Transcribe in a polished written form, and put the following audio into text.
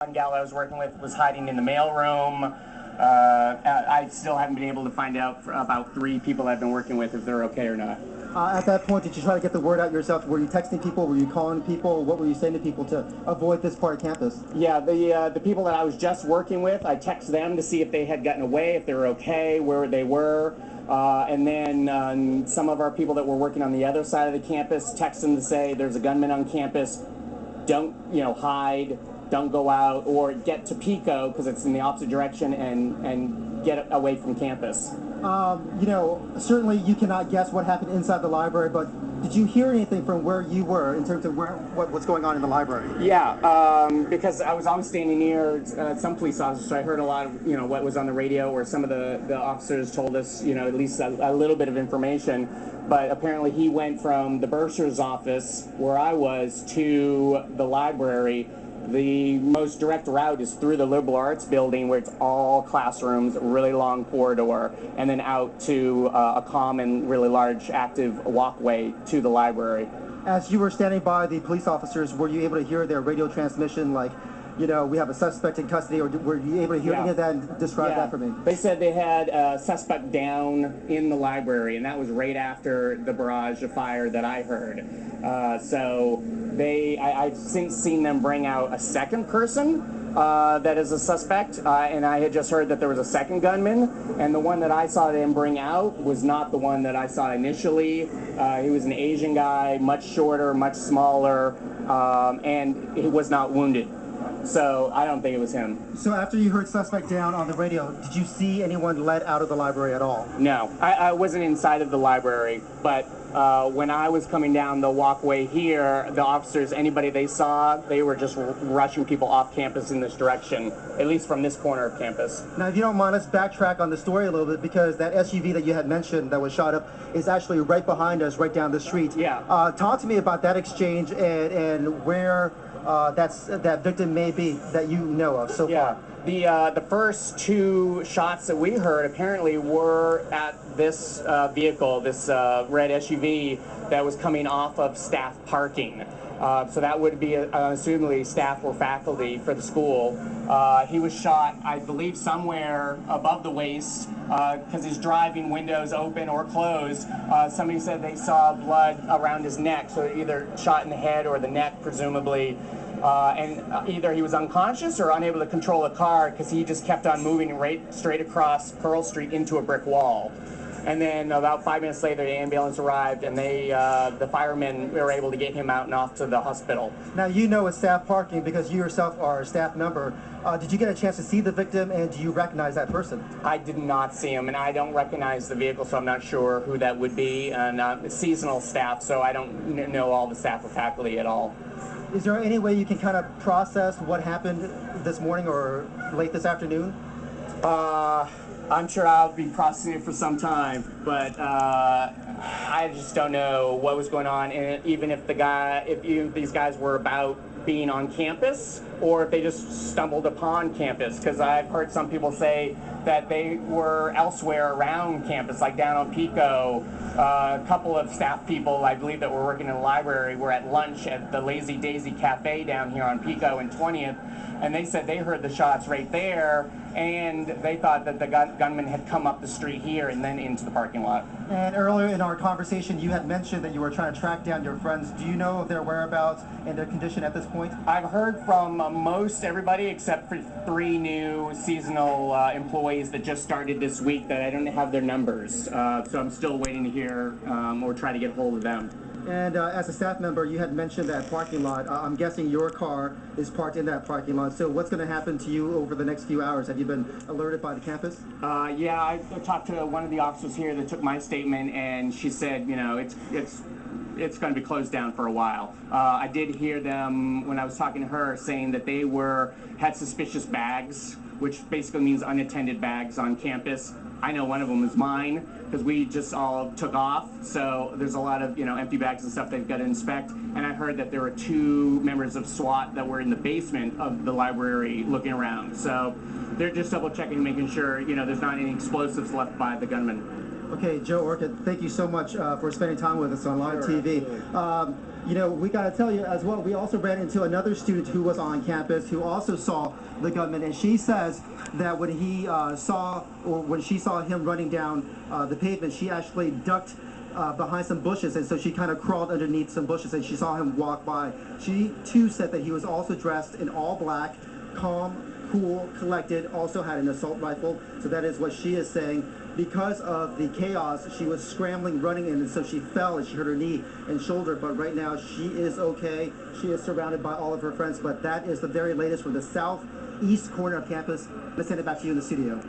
One gal I was working with was hiding in the mailroom. I still haven't been able to find out about 3 people I've been working with if they're okay or not. At that point, did you try to get the word out yourself? Were you texting people? Were you calling people? What were you saying to people to avoid this part of campus? Yeah, the people that I was just working with, I texted them to see if they had gotten away, if they were okay, where they were. And then some of our people that were working on the other side of the campus texted them to say there's a gunman on campus. Don't hide. Don't go out, or get to Pico because it's in the opposite direction, and get away from campus. Certainly you cannot guess what happened inside the library, but did you hear anything from where you were in terms of what's going on in the library? Yeah, because I was always standing near some police officers, so I heard a lot of what was on the radio, or some of the officers told us at least a little bit of information. But apparently he went from the bursar's office where I was to the library. The most direct route is through the liberal arts building, where it's all classrooms, a really long corridor, and then out to a common, really large, active walkway to the library. As you were standing by the police officers, were you able to hear their radio transmission, like, we have a suspect in custody, or were you able to hear any of that and describe that for me? They said they had a suspect down in the library, and that was right after the barrage of fire that I heard. So I've since seen them bring out a second person that is a suspect, and I had just heard that there was a second gunman, and the one that I saw them bring out was not the one that I saw initially. He was an Asian guy, much shorter, much smaller, and he was not wounded. So I don't think it was him. So after you heard suspect down on the radio, did you see anyone let out of the library at all? No, I wasn't inside of the library, but when I was coming down the walkway here, the officers, anybody they saw, they were just rushing people off campus in this direction, at least from this corner of campus. Now, if you don't mind, let's backtrack on the story a little bit, because that SUV that you had mentioned that was shot up is actually right behind us, right down the street. Yeah. Talk to me about that exchange and where that victim may be that you know of so far. The first 2 shots that we heard apparently were at this vehicle, this red SUV that was coming off of staff parking. So that would be assumably staff or faculty for the school. He was shot, I believe, somewhere above the waist because he's driving, windows open or closed. Somebody said they saw blood around his neck, so either shot in the head or the neck, presumably. And either he was unconscious or unable to control the car because he just kept on moving right straight across Pearl Street into a brick wall. And then about 5 minutes later, the ambulance arrived, and the firemen were able to get him out and off to the hospital. Now, it's staff parking because you yourself are a staff member. Did you get a chance to see the victim, and do you recognize that person? I did not see him, and I don't recognize the vehicle, so I'm not sure who that would be. And it's seasonal staff, so I don't know all the staff or faculty at all. Is there any way you can kind of process what happened this morning or late this afternoon? I'm sure I'll be processing it for some time, but I just don't know what was going on, and even if these guys were about being on campus, or if they just stumbled upon campus, because I've heard some people say that they were elsewhere around campus, like down on Pico. A couple of staff people, I believe, that were working in the library were at lunch at the Lazy Daisy Cafe down here on Pico and 20th, and they said they heard the shots right there, and they thought that the gunman had come up the street here and then into the parking lot. And earlier in our conversation, you had mentioned that you were trying to track down your friends. Do you know of their whereabouts and their condition at this point? I've heard from most everybody except for 3 new seasonal employees that just started this week that I don't have their numbers. So I'm still waiting to hear or try to get hold of them. And as a staff member, you had mentioned that parking lot. I'm guessing your car is parked in that parking lot. So what's going to happen to you over the next few hours? Have you been alerted by the campus? Yeah, I talked to one of the officers here that took my statement, and she said, it's going to be closed down for a while. I did hear them, when I was talking to her, saying that they had suspicious bags, which basically means unattended bags on campus. I know one of them is mine because we just all took off, so there's a lot of empty bags and stuff they've got to inspect. And I heard that there were 2 members of SWAT that were in the basement of the library looking around. So they're just double checking, making sure there's not any explosives left by the gunman. Okay, Joe Orchid, thank you so much for spending time with us on live TV. You know, we got to tell you as well, we also ran into another student who was on campus who also saw the gunman, and she says that when she saw him running down the pavement, she actually ducked behind some bushes, and so she kind of crawled underneath some bushes and she saw him walk by. She too said that he was also dressed in all black, calm, cool, collected, also had an assault rifle. So that is what she is saying. Because of the chaos, she was scrambling, running, and so she fell and she hurt her knee and shoulder. But right now, she is okay. She is surrounded by all of her friends. But that is the very latest from the southeast corner of campus. Let's send it back to you in the studio.